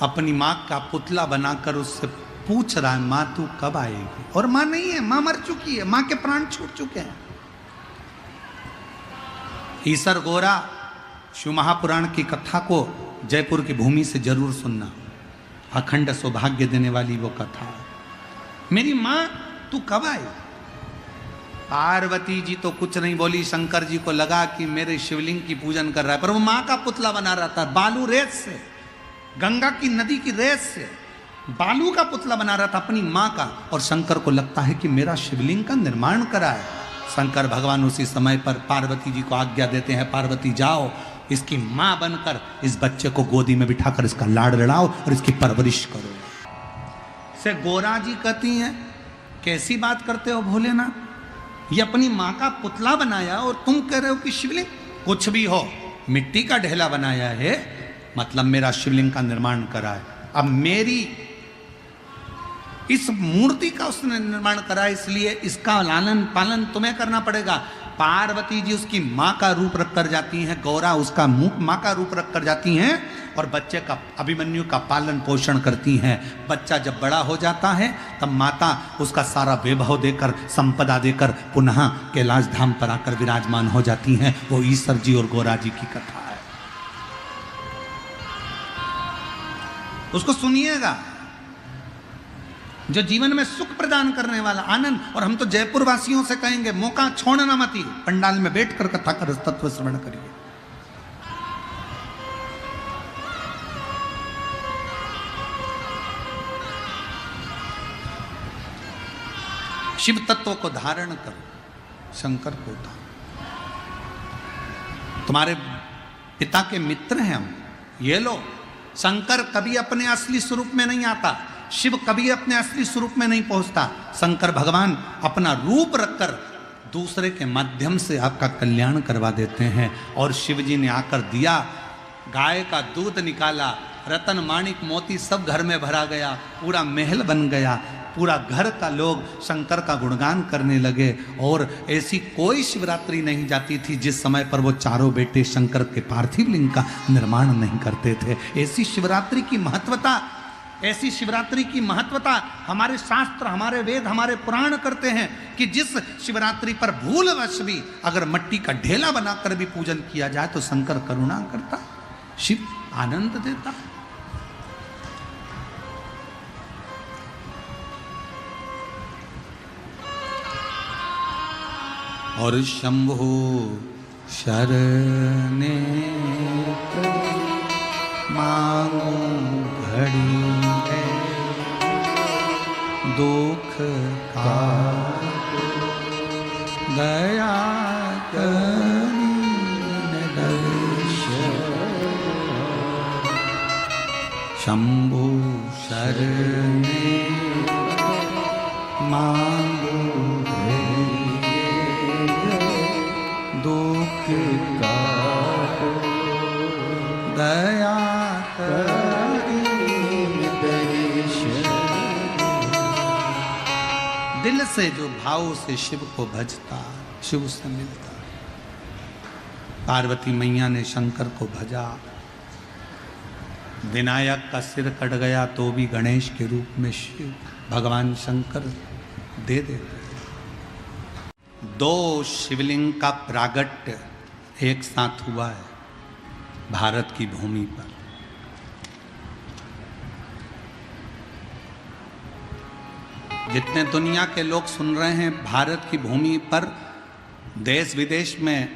अपनी मां का पुतला बनाकर उससे पूछ रहा है, मां तू कब आएगी? और मां नहीं है, मां मर चुकी है, मां के प्राण छूट चुके हैं। ईसर गोरा शिव महापुराण की कथा को जयपुर की भूमि से जरूर सुनना, अखंड सौभाग्य देने वाली वो कथा है। मेरी मां तू कब आई? पार्वती जी तो कुछ नहीं बोली, शंकर जी को लगा कि मेरे शिवलिंग की पूजन कर रहा है, पर वो मां का पुतला बना रहा था, बालू रेत से, गंगा की नदी की रेत से बालू का पुतला बना रहा था अपनी मां का। और शंकर को लगता है कि मेरा शिवलिंग का निर्माण करा है। शंकर भगवान उसी समय पर पार्वती जी को आज्ञा देते हैं, पार्वती जाओ इसकी मां बनकर इस बच्चे को गोदी में बिठाकर इसका लाड़ लड़ाओ और इसकी परवरिश करो। से गोरा जी कहती हैं, कैसी बात करते हो भोलेनाथ, ये अपनी मां का पुतला बनाया और तुम कह रहे हो कि शिवलिंग? कुछ भी हो, मिट्टी का ढेला बनाया है, मतलब मेरा शिवलिंग का निर्माण करा है। अब मेरी इस मूर्ति का उसने निर्माण करा, इसलिए इसका लालन पालन तुम्हें करना पड़ेगा। पार्वती जी उसकी मां का रूप रख कर जाती हैं, गौरा उसका मां का रूप रख कर जाती हैं और बच्चे का, अभिमन्यु का पालन पोषण करती हैं। बच्चा जब बड़ा हो जाता है तब माता उसका सारा वैभव देकर, संपदा देकर पुनः कैलाश धाम पर आकर विराजमान हो जाती हैं। वो ईसर जी और गौरा जी की कथा है, उसको सुनिएगा। जो जीवन में सुख प्रदान करने वाला आनंद। और हम तो जयपुर वासियों से कहेंगे, मौका छोड़ना मत, पंडाल में बैठकर कथा कर तत्व श्रवण करिए। शिव तत्व को धारण करो, शंकर को धारण। तुम्हारे पिता के मित्र हैं हम, ये लो। शंकर कभी अपने असली स्वरूप में नहीं आता, शिव कभी अपने असली स्वरूप में नहीं पहुंचता। शंकर भगवान अपना रूप रखकर दूसरे के माध्यम से आपका कल्याण करवा देते हैं। और शिव जी ने आकर दिया, गाय का दूध निकाला, रतन माणिक मोती सब घर में भरा गया, पूरा महल बन गया। पूरा घर का लोग शंकर का गुणगान करने लगे। और ऐसी कोई शिवरात्रि नहीं जाती थी जिस समय पर वो चारों बेटे शंकर के पार्थिव लिंग का निर्माण नहीं करते थे। ऐसी शिवरात्रि की महत्वता, ऐसी शिवरात्रि की महत्वता हमारे शास्त्र, हमारे वेद, हमारे पुराण करते हैं कि जिस शिवरात्रि पर भूलवश भी अगर मिट्टी का ढेला बनाकर भी पूजन किया जाए तो शंकर करुणा करता, शिव आनंद देता। और शंभो शरणे मांगो घड़ी है दुख का दया शंभु शरणे मांगो दुख का दया दिल से जो भाव से शिव को भजता, शिव से मिलता। पार्वती मैया ने शंकर को भजा, विनायक का सिर कट गया तो भी गणेश के रूप में शिव भगवान शंकर दे देते। दो शिवलिंग का प्रागट्य एक साथ हुआ है भारत की भूमि पर। जितने दुनिया के लोग सुन रहे हैं भारत की भूमि पर, देश विदेश में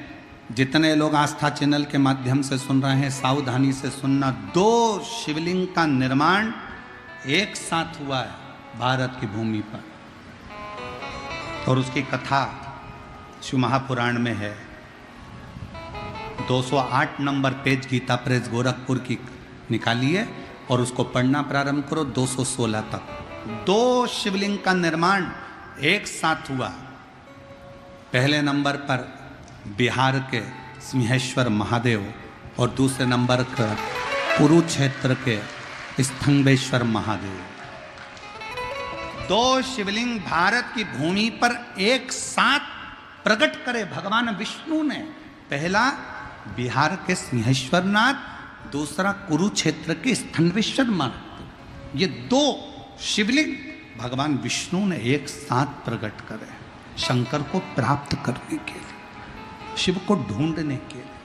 जितने लोग आस्था चैनल के माध्यम से सुन रहे हैं, सावधानी से सुनना। दो शिवलिंग का निर्माण एक साथ हुआ है भारत की भूमि पर, और उसकी कथा शिव महापुराण में है। 208 number page Gita Press Gorakhpur की निकालिए और उसको पढ़ना प्रारंभ करो 216 तक। दो शिवलिंग का निर्माण एक साथ हुआ। पहले नंबर पर बिहार के सिंहेश्वर महादेव और दूसरे नंबर पर कुरुक्षेत्र के स्तंभेश्वर महादेव। दो शिवलिंग भारत की भूमि पर एक साथ प्रकट करे भगवान विष्णु ने। पहला बिहार के सिंहेश्वरनाथ, दूसरा कुरुक्षेत्र के स्तंभेश्वर महादेव। ये दो शिवलिंग भगवान विष्णु ने एक साथ प्रकट करे शंकर को प्राप्त करने के लिए, शिव को ढूंढने के लिए।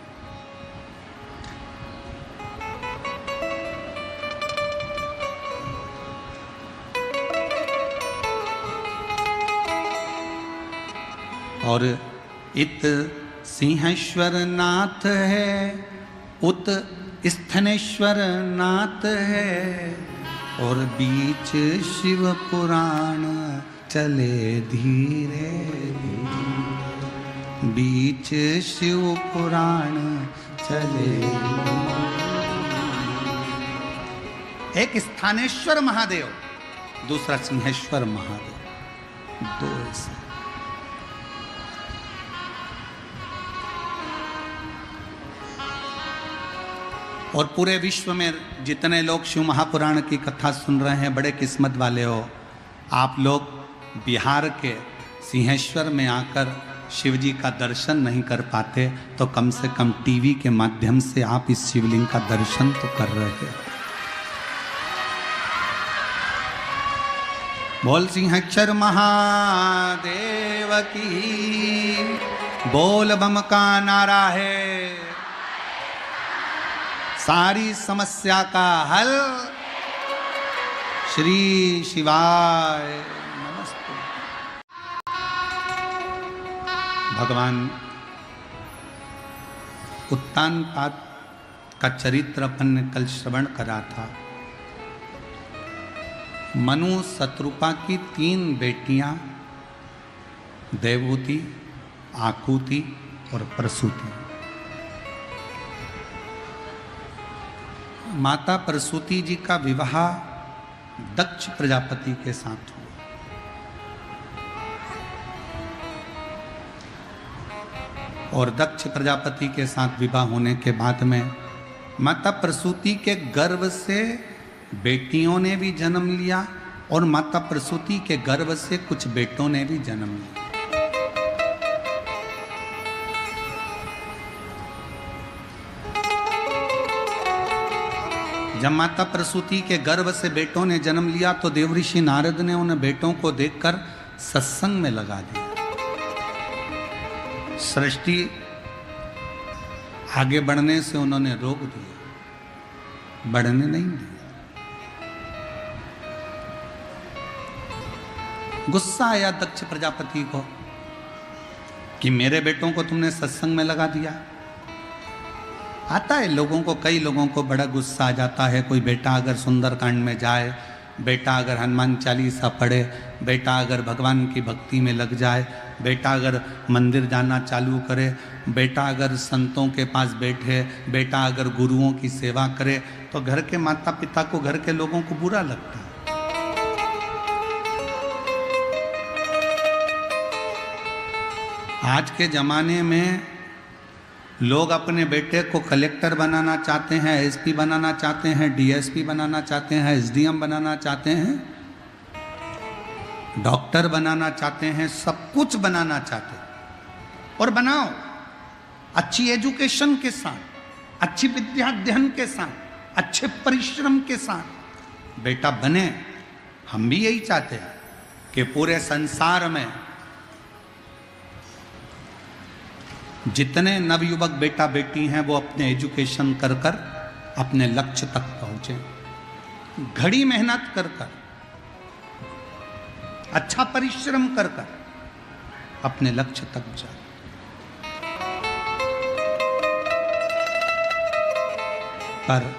और इत सिंहेश्वर नाथ है, उत स्थनेश्वर नाथ है, और बीच शिव पुराण चले धीरे धीरे। बीच शिव पुराण चले। एक स्थानेश्वर महादेव, दूसरा सिंहेश्वर महादेव, दो ऐसे। और पूरे विश्व में जितने लोग शिव महापुराण की कथा सुन रहे हैं, बड़े किस्मत वाले हो आप लोग। बिहार के सिंहेश्वर में आकर शिव जी का दर्शन नहीं कर पाते तो कम से कम टीवी के माध्यम से आप इस शिवलिंग का दर्शन तो कर रहे हैं। बोल सिंहेश्वर महादेव की, बोल बम का नारा है, सारी समस्या का हल श्री शिवाय नमस्ते। भगवान उत्तानपाद का चरित्र अपन ने कल श्रवण करा था। मनु शत्रुपा की 3 बेटियां देवहूति, आकुति और प्रसूति। माता प्रसूति जी का विवाह दक्ष प्रजापति के साथ हुआ। और दक्ष प्रजापति के साथ विवाह होने के बाद में माता प्रसूति के गर्भ से बेटियों ने भी जन्म लिया और माता प्रसूति के गर्भ से कुछ बेटों ने भी जन्म लिया। जब माता प्रसूति के गर्भ से बेटों ने जन्म लिया तो देवऋषि नारद ने उन बेटों को देखकर सत्संग में लगा दिया। सृष्टि आगे बढ़ने से उन्होंने रोक दिया, बढ़ने नहीं दिया। गुस्सा आया दक्ष प्रजापति को कि मेरे बेटों को तुमने सत्संग में लगा दिया। आता है लोगों को, कई लोगों को बड़ा गुस्सा आ जाता है। कोई बेटा अगर सुंदरकांड में जाए, बेटा अगर हनुमान चालीसा पढ़े, बेटा अगर भगवान की भक्ति में लग जाए, बेटा अगर मंदिर जाना चालू करे, बेटा अगर संतों के पास बैठे, बेटा अगर गुरुओं की सेवा करे, तो घर के माता पिता को, घर के लोगों को बुरा लगता है। आज के ज़माने में लोग अपने बेटे को कलेक्टर बनाना चाहते हैं, एसपी बनाना चाहते हैं, डीएसपी बनाना चाहते हैं, एसडीएम बनाना चाहते हैं, डॉक्टर बनाना चाहते हैं, सब कुछ बनाना चाहते हैं। और बनाओ अच्छी एजुकेशन के साथ, अच्छी विद्याध्ययन के साथ, अच्छे परिश्रम के साथ बेटा बने। हम भी यही चाहते हैं कि पूरे संसार में जितने नवयुवक बेटा बेटी हैं वो अपने एजुकेशन कर कर अपने लक्ष्य तक पहुंचे, घड़ी मेहनत कर कर, अच्छा परिश्रम कर कर अपने लक्ष्य तक जाए। पर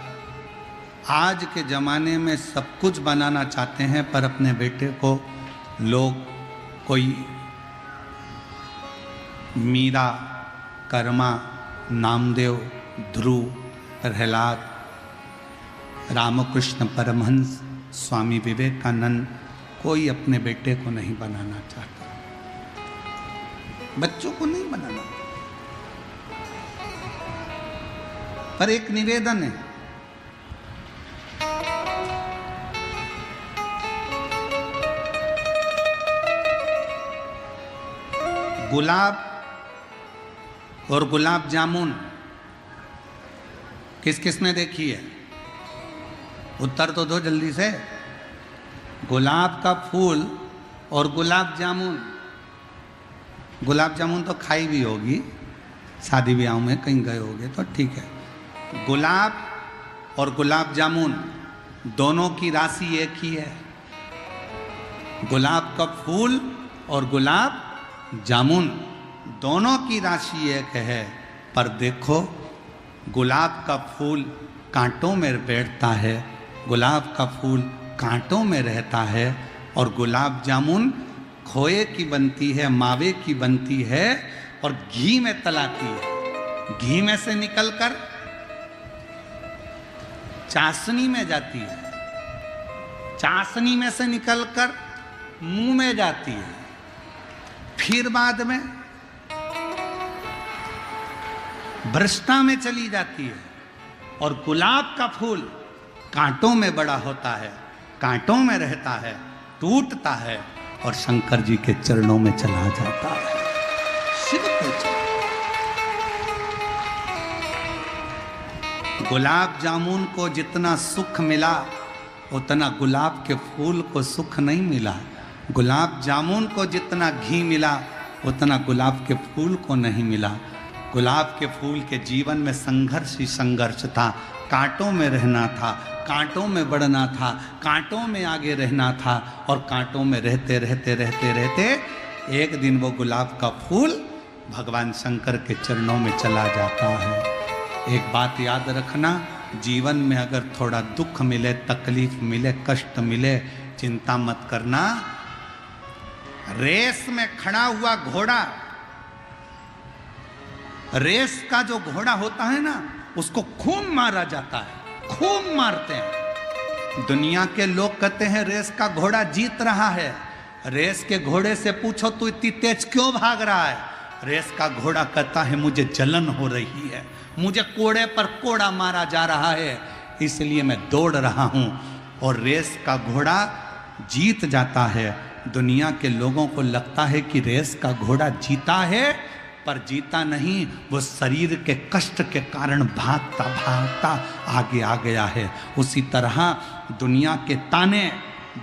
आज के जमाने में सब कुछ बनाना चाहते हैं, पर अपने बेटे को लोग कोई मीरा, कर्मा, नामदेव, ध्रुव, प्रहलाद, रामकृष्ण परमहंस, स्वामी विवेकानंद, कोई अपने बेटे को नहीं बनाना चाहता, बच्चों को नहीं बनाना। पर एक निवेदन है, गुलाब और गुलाब जामुन किस किसने देखी है? उत्तर तो दो जल्दी से। गुलाब का फूल और गुलाब जामुन, गुलाब जामुन तो खाई भी होगी, शादी ब्याह में कहीं गए होगे तो ठीक है। गुलाब और गुलाब जामुन दोनों की राशि एक ही है। गुलाब का फूल और गुलाब जामुन दोनों की राशि एक है, पर देखो गुलाब का फूल कांटों में बैठता है, गुलाब का फूल कांटों में रहता है, और गुलाब जामुन खोए की बनती है, मावे की बनती है और घी में तलाती है। घी में से निकलकर चाशनी में जाती है, चाशनी में से निकलकर मुंह में जाती है, फिर बाद में भ्रष्टा में चली जाती है। और गुलाब का फूल कांटों में बड़ा होता है, कांटों में रहता है, टूटता है और शंकर जी के चरणों में चला जाता है, शिव के चरणों। गुलाब जामुन को जितना सुख मिला उतना गुलाब के फूल को सुख नहीं मिला। गुलाब जामुन को जितना घी मिला उतना गुलाब के फूल को नहीं मिला। गुलाब के फूल के जीवन में संघर्ष ही संघर्ष था, कांटों में रहना था, कांटों में बढ़ना था, कांटों में आगे रहना था, और कांटों में रहते रहते रहते रहते एक दिन वो गुलाब का फूल भगवान शंकर के चरणों में चला जाता है। एक बात याद रखना, जीवन में अगर थोड़ा दुख मिले, तकलीफ मिले, कष्ट मिले, चिंता मत करना। रेस में खड़ा हुआ घोड़ा, रेस का जो घोड़ा होता है ना, उसको खूब मारा जाता है, खूब मारते हैं। दुनिया के लोग कहते हैं रेस का घोड़ा जीत रहा है। रेस के घोड़े से पूछो तू इतनी तेज क्यों भाग रहा है? रेस का घोड़ा कहता है मुझे जलन हो रही है, मुझे कोड़े पर कोड़ा मारा जा रहा है, इसलिए मैं दौड़ रहा हूं। और रेस का घोड़ा जीत जाता है। दुनिया के लोगों को लगता है कि रेस का घोड़ा जीता है, पर जीता नहीं, वो शरीर के कष्ट के कारण भागता भागता आगे आ गया है। उसी तरह दुनिया के ताने,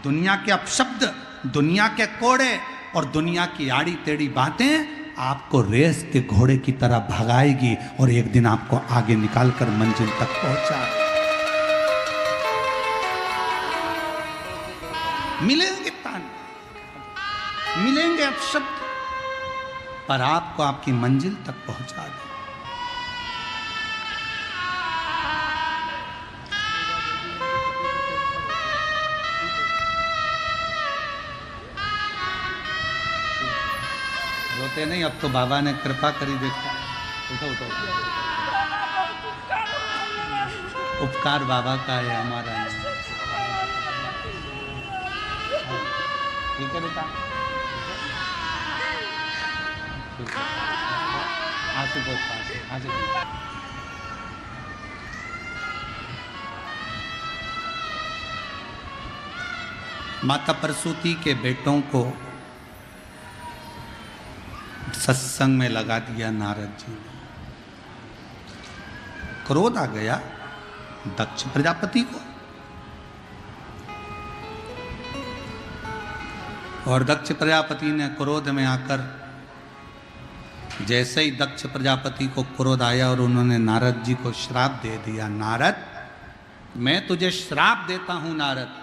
दुनिया के अपशब्द, दुनिया के कोड़े और दुनिया की आड़ी टेढ़ी बातें आपको रेस के घोड़े की तरह भगाएगी और एक दिन आपको आगे निकालकर मंजिल तक पहुंचा। मिलेंगे ताने, मिलेंगे अपशब्द, पर आपको आपकी मंजिल तक पहुंचा दे। रोते नहीं, अब तो बाबा ने कृपा करी। देखो उठो उठो, उपकार बाबा का है, हमारा नहीं। ठीक है बेटा, आशुतोष माता प्रसूति के बेटों को सत्संग में लगा दिया नारद जी ने। क्रोध आ गया दक्ष प्रजापति को, और दक्ष प्रजापति ने क्रोध में आकर, जैसे ही दक्ष प्रजापति को क्रोध आया और उन्होंने नारद जी को श्राप दे दिया, नारद मैं तुझे श्राप देता हूं नारद,